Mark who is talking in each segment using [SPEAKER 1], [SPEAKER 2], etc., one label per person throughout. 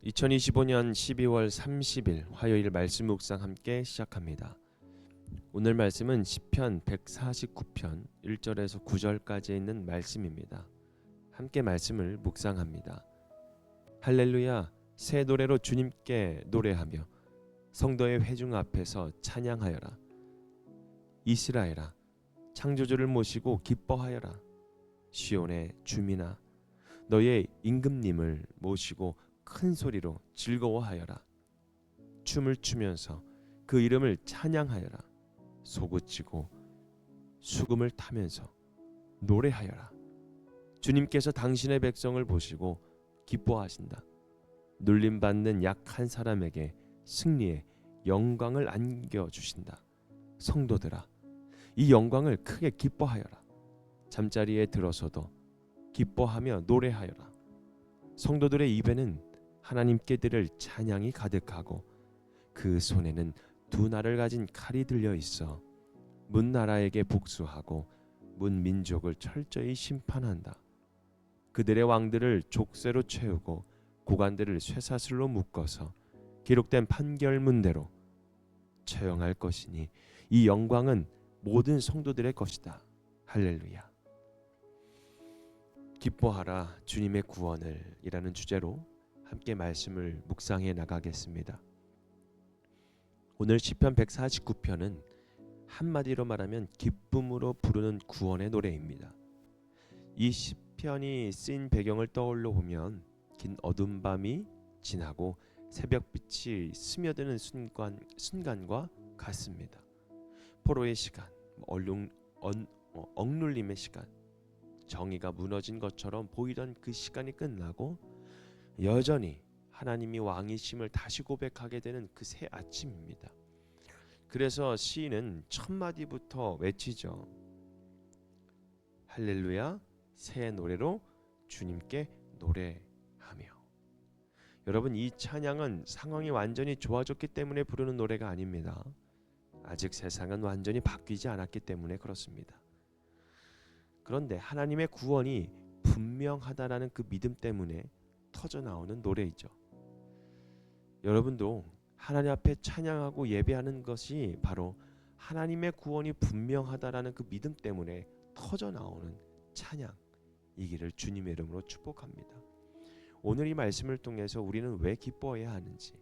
[SPEAKER 1] 2025년 12월 30일 화요일 말씀 묵상 함께 시작합니다. 오늘 말씀은 시편 149편 1절에서 9절까지 있는 말씀입니다. 함께 말씀을 묵상합니다. 할렐루야, 새 노래로 주님께 노래하며 성도의 회중 앞에서 찬양하여라. 이스라엘아, 창조주를 모시고 기뻐하여라. 시온의 주민아, 너의 임금님을 모시고 큰 소리로 즐거워하여라. 춤을 추면서 그 이름을 찬양하여라. 소고치고 수금을 타면서 노래하여라. 주님께서 당신의 백성을 보시고 기뻐하신다. 눌림받는 약한 사람에게 승리의 영광을 안겨주신다. 성도들아, 이 영광을 크게 기뻐하여라. 잠자리에 들어서도 기뻐하며 노래하여라. 성도들의 입에는 하나님께 드릴 찬양이 가득하고 그 손에는 두 날을 가진 칼이 들려 있어 문 나라에게 복수하고 문 민족을 철저히 심판한다. 그들의 왕들을 족쇄로 채우고 고관들을 쇠사슬로 묶어서 기록된 판결문대로 처형할 것이니 이 영광은 모든 성도들의 것이다. 할렐루야. 기뻐하라 주님의 구원을 이라는 주제로 함께 말씀을 묵상해 나가겠습니다. 오늘 시편 149편은 한마디로 말하면 기쁨으로 부르는 구원의 노래입니다. 이 시편이 쓰인 배경을 떠올려 보면 긴 어두운 밤이 지나고 새벽빛이 스며드는 순간과 같습니다. 포로의 시간, 억눌림의 시간, 정의가 무너진 것처럼 보이던 그 시간이 끝나고 여전히 하나님이 왕이심을 다시 고백하게 되는 그 새 아침입니다. 그래서 시인은 첫 마디부터 외치죠. 할렐루야, 새 노래로 주님께 노래하며. 여러분, 이 찬양은 상황이 완전히 좋아졌기 때문에 부르는 노래가 아닙니다. 아직 세상은 완전히 바뀌지 않았기 때문에 그렇습니다. 그런데 하나님의 구원이 분명하다라는 그 믿음 때문에 터져 나오는 노래이죠. 여러분도 하나님 앞에 찬양하고 예배하는 것이 바로 하나님의 구원이 분명하다라는 그 믿음 때문에 터져 나오는 찬양이기를 주님의 이름으로 축복합니다. 오늘 이 말씀을 통해서 우리는 왜 기뻐해야 하는지,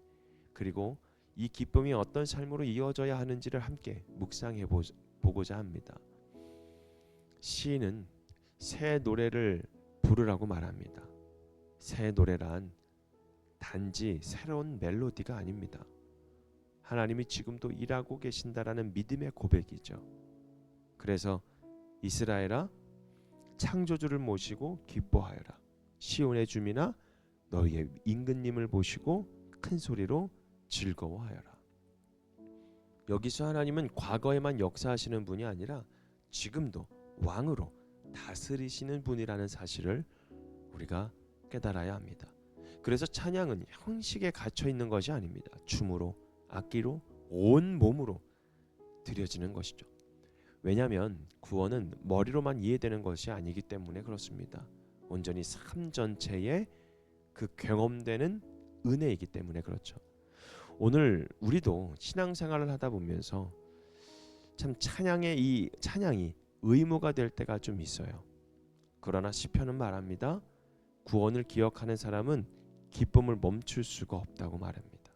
[SPEAKER 1] 그리고 이 기쁨이 어떤 삶으로 이어져야 하는지를 함께 묵상해 보고자 합니다. 시인은 새 노래를 부르라고 말합니다. 새 노래란 단지 새로운 멜로디가 아닙니다. 하나님이 지금도 일하고 계신다라는 믿음의 고백이죠. 그래서 이스라엘아, 창조주를 모시고 기뻐하여라. 시온의 주민아, 너희의 임금님을 모시고 큰 소리로 즐거워하여라. 여기서 하나님은 과거에만 역사하시는 분이 아니라 지금도 왕으로 다스리시는 분이라는 사실을 우리가 깨달아야 합니다. 그래서 찬양은 형식에 갇혀 있는 것이 아닙니다. 춤으로, 악기로, 온 몸으로 드려지는 것이죠. 왜냐하면 구원은 머리로만 이해되는 것이 아니기 때문에 그렇습니다. 온전히 삶 전체에 그 경험되는 은혜이기 때문에 그렇죠. 오늘 우리도 신앙생활을 하다 보면서 참 찬양이 의무가 될 때가 좀 있어요. 그러나 시편은 말합니다. 구원을 기억하는 사람은 기쁨을 멈출 수가 없다고 말합니다.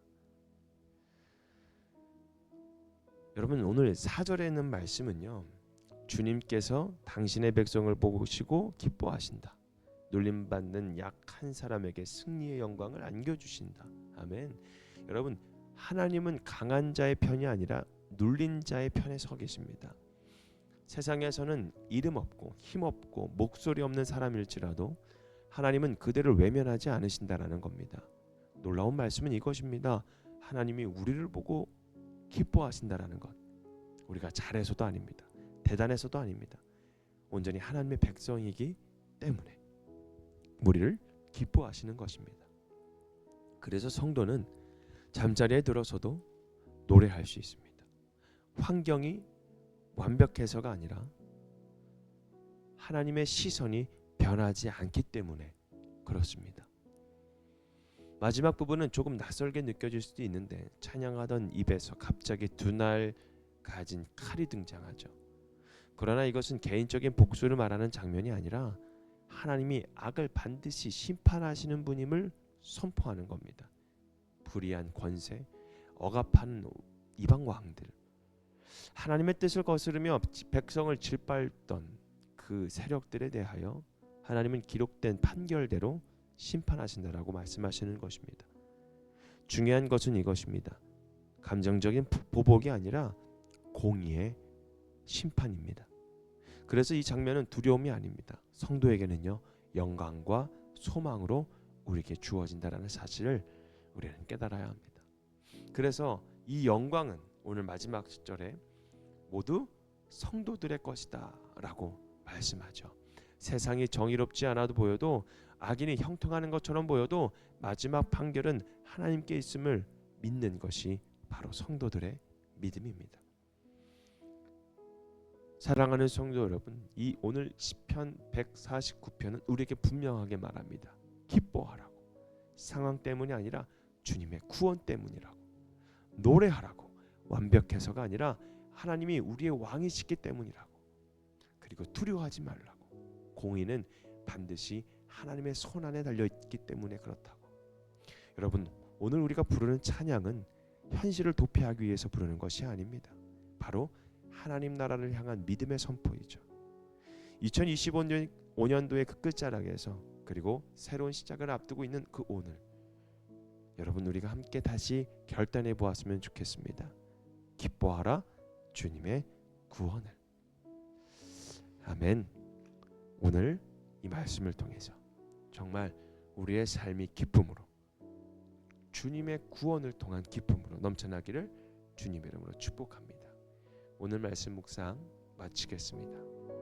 [SPEAKER 1] 여러분, 오늘 4절에 있는 말씀은요, 주님께서 당신의 백성을 보시고 기뻐하신다. 눌림받는 약한 사람에게 승리의 영광을 안겨주신다. 아멘. 여러분, 하나님은 강한 자의 편이 아니라 눌린 자의 편에 서 계십니다. 세상에서는 이름 없고 힘 없고 목소리 없는 사람일지라도 하나님은 그들을 외면하지 않으신다라는 겁니다. 놀라운 말씀은 이것입니다. 하나님이 우리를 보고 기뻐하신다라는 것. 우리가 잘해서도 아닙니다. 대단해서도 아닙니다. 온전히 하나님의 백성이기 때문에 우리를 기뻐하시는 것입니다. 그래서 성도는 잠자리에 들어서도 노래할 수 있습니다. 환경이 완벽해서가 아니라 하나님의 시선이 변하지 않기 때문에 그렇습니다. 마지막 부분은 조금 낯설게 느껴질 수도 있는데 찬양하던 입에서 갑자기 두 날 가진 칼이 등장하죠. 그러나 이것은 개인적인 복수를 말하는 장면이 아니라 하나님이 악을 반드시 심판하시는 분임을 선포하는 겁니다. 불의한 권세, 억압하는 이방 왕들, 하나님의 뜻을 거스르며 백성을 짓밟던 그 세력들에 대하여 하나님은 기록된 판결대로 심판하신다라고 말씀하시는 것입니다. 중요한 것은 이것입니다. 감정적인 보복이 아니라 공의의 심판입니다. 그래서 이 장면은 두려움이 아닙니다. 성도에게는요, 영광과 소망으로 우리에게 주어진다라는 사실을 우리는 깨달아야 합니다. 그래서 이 영광은 오늘 마지막 절에 모두 성도들의 것이다 라고 말씀하죠. 세상이 정의롭지 않아도 보여도, 악인이 형통하는 것처럼 보여도 마지막 판결은 하나님께 있음을 믿는 것이 바로 성도들의 믿음입니다. 사랑하는 성도 여러분, 이 오늘 시편 149편은 우리에게 분명하게 말합니다. 기뻐하라고. 상황 때문이 아니라 주님의 구원 때문이라고. 노래하라고. 완벽해서가 아니라 하나님이 우리의 왕이시기 때문이라고. 그리고 두려워하지 말라고. 공의는 반드시 하나님의 손 안에 달려있기 때문에 그렇다고. 여러분, 오늘 우리가 부르는 찬양은 현실을 도피하기 위해서 부르는 것이 아닙니다. 바로 하나님 나라를 향한 믿음의 선포이죠. 2025년도의 그 끝자락에서, 그리고 새로운 시작을 앞두고 있는 그 오늘, 여러분 우리가 함께 다시 결단해 보았으면 좋겠습니다. 기뻐하라 주님의 구원을. 아멘. 오늘 이 말씀을 통해서 정말 우리의 삶이 기쁨으로, 주님의 구원을 통한 기쁨으로 넘쳐나기를 주님의 이름으로 축복합니다. 오늘 말씀 묵상 마치겠습니다.